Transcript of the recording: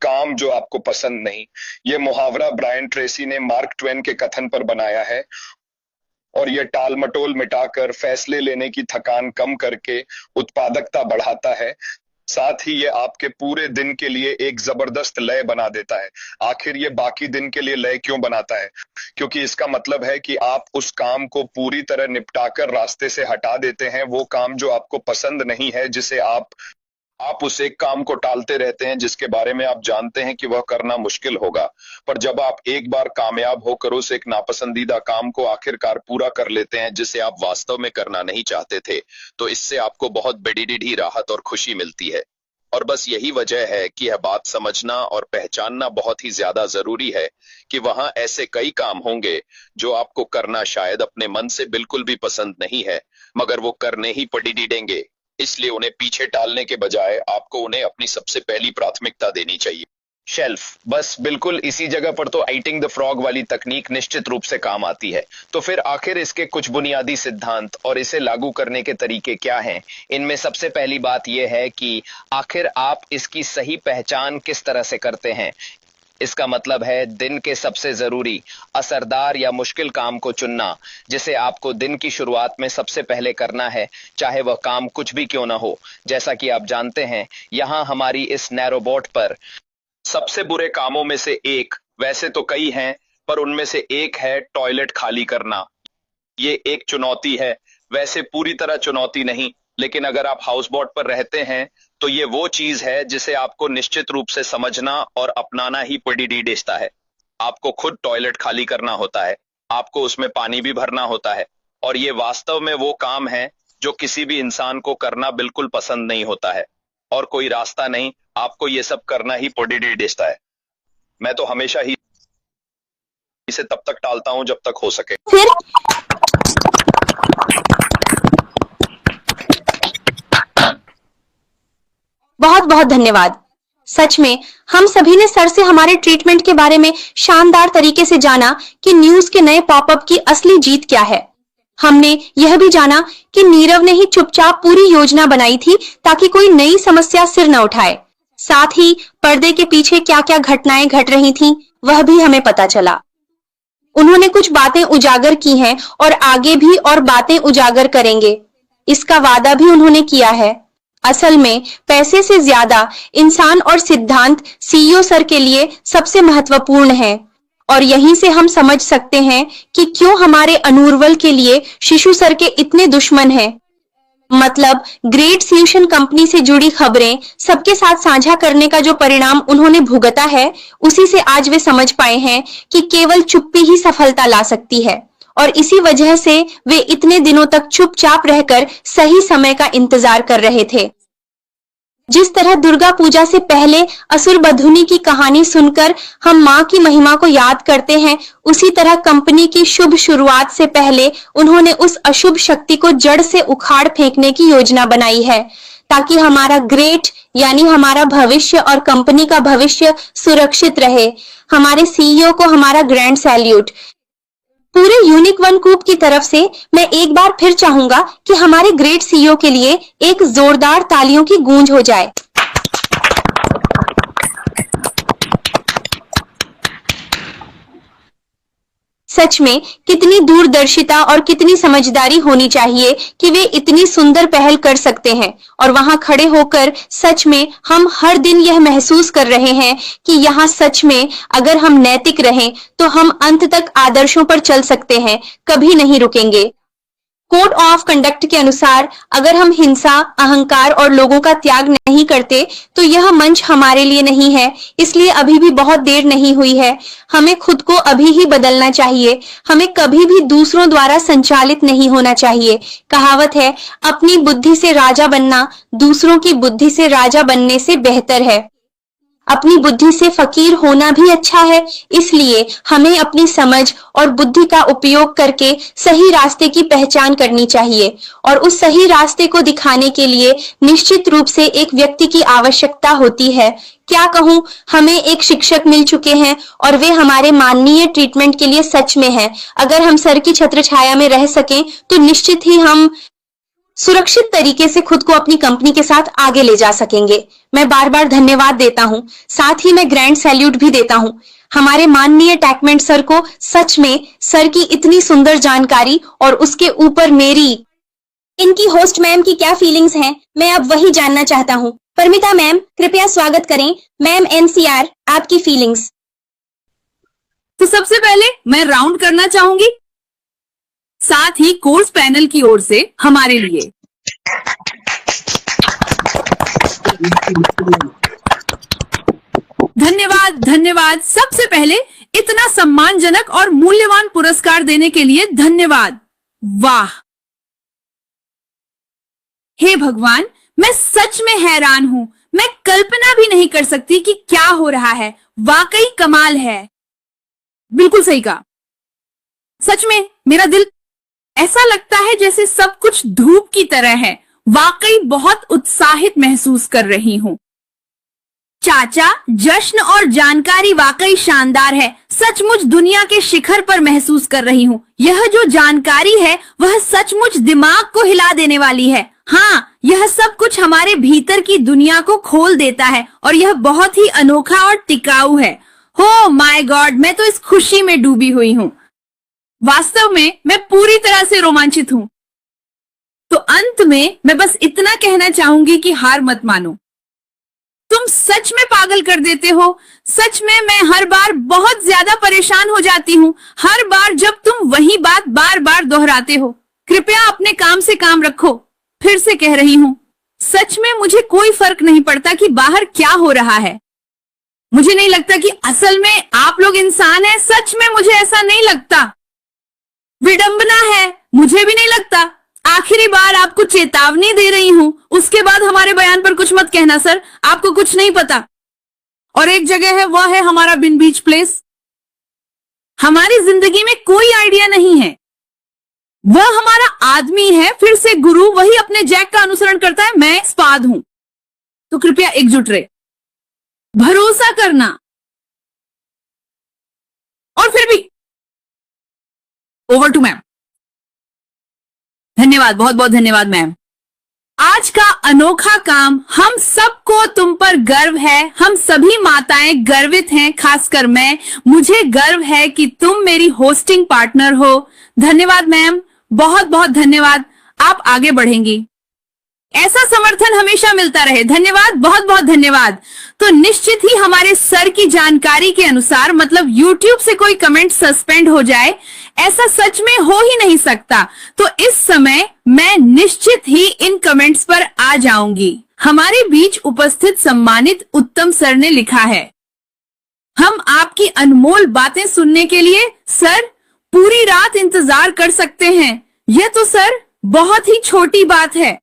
काम जो आपको पसंद नहीं। ये मुहावरा ब्रायन ट्रेसी ने मार्क ट्वेन के कथन पर बनाया है और ये टाल मटोल मिटाकर फैसले लेने की थकान कम करके उत्पादकता बढ़ाता है। साथ ही ये आपके पूरे दिन के लिए एक जबरदस्त लय बना देता है। आखिर ये बाकी दिन के लिए लय क्यों बनाता है? क्योंकि इसका मतलब है कि आप उस काम को पूरी तरह निपटाकर रास्ते से हटा देते हैं, वो काम जो आपको पसंद नहीं है, जिसे आप उस एक काम को टालते रहते हैं जिसके बारे में आप जानते हैं कि वह करना मुश्किल होगा। पर जब आप एक बार कामयाब होकर उस एक नापसंदीदा काम को आखिरकार पूरा कर लेते हैं जिसे आप वास्तव में करना नहीं चाहते थे, तो इससे आपको बहुत बड़ी राहत और खुशी मिलती है। और बस यही वजह है कि यह बात समझना और पहचानना बहुत ही ज्यादा जरूरी है कि वहां ऐसे कई काम होंगे जो आपको करना शायद अपने मन से बिल्कुल भी पसंद नहीं है, मगर वो करने ही पड़ेंगे। इसलिए उन्हें पीछे टालने के बजाय आपको उन्हें अपनी सबसे पहली प्राथमिकता देनी चाहिए। शेल्फ, बस बिल्कुल इसी जगह पर तो ईटिंग द फ्रॉग वाली तकनीक निश्चित रूप से काम आती है। तो फिर आखिर इसके कुछ बुनियादी सिद्धांत और इसे लागू करने के तरीके क्या हैं? इनमें सबसे पहली बात यह है कि आखिर आप इसकी सही पहचान किस तरह से करते हैं। इसका मतलब है दिन के सबसे जरूरी, असरदार या मुश्किल काम को चुनना जिसे आपको दिन की शुरुआत में सबसे पहले करना है, चाहे वह काम कुछ भी क्यों ना हो। जैसा कि आप जानते हैं, यहां हमारी इस नैरोबोट पर सबसे बुरे कामों में से एक, वैसे तो कई हैं, पर उनमें से एक है टॉयलेट खाली करना। ये एक चुनौती है, वैसे पूरी तरह चुनौती नहीं, लेकिन अगर आप हाउस बोट पर रहते हैं तो ये वो चीज है जिसे आपको निश्चित रूप से समझना और अपनाना ही पड़ता है। आपको खुद टॉयलेट खाली करना होता है, आपको उसमें पानी भी भरना होता है, और ये वास्तव में वो काम है जो किसी भी इंसान को करना बिल्कुल पसंद नहीं होता है, और कोई रास्ता नहीं, आपको ये सब करना ही पड़ता है। मैं तो हमेशा ही इसे तब तक टालता हूं जब तक हो सके। फिर बहुत बहुत धन्यवाद। सच में हम सभी ने सर से हमारे ट्रीटमेंट के बारे में शानदार तरीके से जाना कि न्यूज के नए पॉपअप की असली जीत क्या है। हमने यह भी जाना कि नीरव ने ही चुपचाप पूरी योजना बनाई थी ताकि कोई नई समस्या सिर न उठाए। साथ ही पर्दे के पीछे क्या क्या घटनाएं घट रही थीं, वह भी हमें पता चला। उन्होंने कुछ बातें उजागर की हैं और आगे भी और बातें उजागर करेंगे, इसका वादा भी उन्होंने किया है। असल में पैसे से ज्यादा इंसान और सिद्धांत सीईओ सर के लिए सबसे महत्वपूर्ण है, और यहीं से हम समझ सकते हैं कि क्यों हमारे अनूरवल के लिए शिशु सर के इतने दुश्मन हैं। मतलब ग्रेट सॉल्यूशन कंपनी से जुड़ी खबरें सबके साथ साझा करने का जो परिणाम उन्होंने भुगता है, उसी से आज वे समझ पाए हैं कि केवल चुप्पी ही सफलता ला सकती है, और इसी वजह से वे इतने दिनों तक चुपचाप रहकर सही समय का इंतजार कर रहे थे। जिस तरह दुर्गा पूजा से पहले असुर बधुनी की कहानी सुनकर हम मां की महिमा को याद करते हैं, उसी तरह कंपनी की शुभ शुरुआत से पहले उन्होंने उस अशुभ शक्ति को जड़ से उखाड़ फेंकने की योजना बनाई है, ताकि हमारा ग्रेट यानी हमारा भविष्य और कंपनी का भविष्य सुरक्षित रहे। हमारे सीईओ को हमारा ग्रैंड सैल्यूट। पूरे यूनिक वन कूप की तरफ से मैं एक बार फिर चाहूंगा कि हमारे ग्रेट सीईओ के लिए एक जोरदार तालियों की गूंज हो जाए। सच में कितनी दूरदर्शिता और कितनी समझदारी होनी चाहिए कि वे इतनी सुंदर पहल कर सकते हैं, और वहां खड़े होकर सच में हम हर दिन यह महसूस कर रहे हैं कि यहाँ सच में अगर हम नैतिक रहें तो हम अंत तक आदर्शों पर चल सकते हैं, कभी नहीं रुकेंगे। कोड ऑफ कंडक्ट के अनुसार अगर हम हिंसा, अहंकार और लोगों का त्याग नहीं करते तो यह मंच हमारे लिए नहीं है। इसलिए अभी भी बहुत देर नहीं हुई है, हमें खुद को अभी ही बदलना चाहिए। हमें कभी भी दूसरों द्वारा संचालित नहीं होना चाहिए। कहावत है, अपनी बुद्धि से राजा बनना दूसरों की बुद्धि से राजा बनने से बेहतर है। अपनी बुद्धि से फकीर होना भी अच्छा है, इसलिए हमें अपनी समझ और बुद्धि का उपयोग करके सही रास्ते की पहचान करनी चाहिए, और उस सही रास्ते को दिखाने के लिए निश्चित रूप से एक व्यक्ति की आवश्यकता होती है। क्या कहूं, हमें एक शिक्षक मिल चुके हैं और वे हमारे माननीय ट्रीटमेंट के लिए सच में हैं। अगर हम सर की छत्रछाया में रह सकें तो निश्चित ही हम सुरक्षित तरीके से खुद को अपनी कंपनी के साथ आगे ले जा सकेंगे। मैं बार बार धन्यवाद देता हूँ, साथ ही मैं ग्रैंड सैल्यूट भी देता हूँ हमारे माननीय टैकमेंट सर को। सच में सर की इतनी सुंदर जानकारी और उसके ऊपर मेरी इनकी होस्ट मैम की क्या फीलिंग्स हैं, मैं अब वही जानना चाहता हूँ। परमिता मैम, कृपया स्वागत करें। मैम एनसीआर, आपकी फीलिंग्स। तो सबसे पहले मैं राउंड करना चाहूंगी, साथ ही कोर्स पैनल की ओर से हमारे लिए धन्यवाद। धन्यवाद। सबसे पहले इतना सम्मानजनक और मूल्यवान पुरस्कार देने के लिए धन्यवाद। वाह, हे भगवान, मैं सच में हैरान हूं। मैं कल्पना भी नहीं कर सकती कि क्या हो रहा है। वाकई कमाल है। बिल्कुल सही कहा। सच में मेरा दिल ऐसा लगता है जैसे सब कुछ धूप की तरह है। वाकई बहुत उत्साहित महसूस कर रही हूँ। चाचा, जश्न और जानकारी वाकई शानदार है। सचमुच दुनिया के शिखर पर महसूस कर रही हूँ। यह जो जानकारी है वह सचमुच दिमाग को हिला देने वाली है। हाँ, यह सब कुछ हमारे भीतर की दुनिया को खोल देता है और यह बहुत ही अनोखा और टिकाऊ है। हो माय गॉड, मैं तो इस खुशी में डूबी हुई हूँ। वास्तव में मैं पूरी तरह से रोमांचित हूँ। तो अंत में मैं बस इतना कहना चाहूंगी कि हार मत मानो। तुम सच में पागल कर देते हो। सच में मैं हर बार बहुत ज्यादा परेशान हो जाती हूँ, हर बार जब तुम वही बात बार बार दोहराते हो। कृपया अपने काम से काम रखो। फिर से कह रही हूँ, सच में मुझे कोई फर्क नहीं पड़ता कि बाहर क्या हो रहा है। मुझे नहीं लगता कि असल में आप लोग इंसान हैं। सच में मुझे ऐसा नहीं लगता। विडंबना है, मुझे भी नहीं लगता। आखिरी बार आपको चेतावनी दे रही हूँ, उसके बाद हमारे बयान पर कुछ मत कहना सर, आपको कुछ नहीं पता। और एक जगह है, वह है हमारा बिन बीच प्लेस। हमारी जिंदगी में कोई आइडिया नहीं है। वह हमारा आदमी है। फिर से गुरु, वही अपने जैक का अनुसरण करता है। मैं स्पाद हूं। तो कृपया एकजुट रहे, भरोसा करना। और फिर भी ओवर टू मैम। धन्यवाद, बहुत बहुत धन्यवाद मैम। आज का अनोखा काम, हम सबको तुम पर गर्व है। हम सभी माताएं गर्वित हैं, खासकर मैं। मुझे गर्व है कि तुम मेरी होस्टिंग पार्टनर हो। धन्यवाद मैम, बहुत बहुत धन्यवाद। आप आगे बढ़ेंगी, ऐसा समर्थन हमेशा मिलता रहे। धन्यवाद, बहुत बहुत धन्यवाद। तो निश्चित ही हमारे सर की जानकारी के अनुसार, मतलब YouTube से कोई कमेंट सस्पेंड हो जाए, ऐसा सच में हो ही नहीं सकता। तो इस समय मैं निश्चित ही इन कमेंट्स पर आ जाऊंगी। हमारे बीच उपस्थित सम्मानित उत्तम सर ने लिखा है, हम आपकी अनमोल बातें सुनने के लिए सर पूरी रात इंतजार कर सकते हैं। यह तो सर बहुत ही छोटी बात है।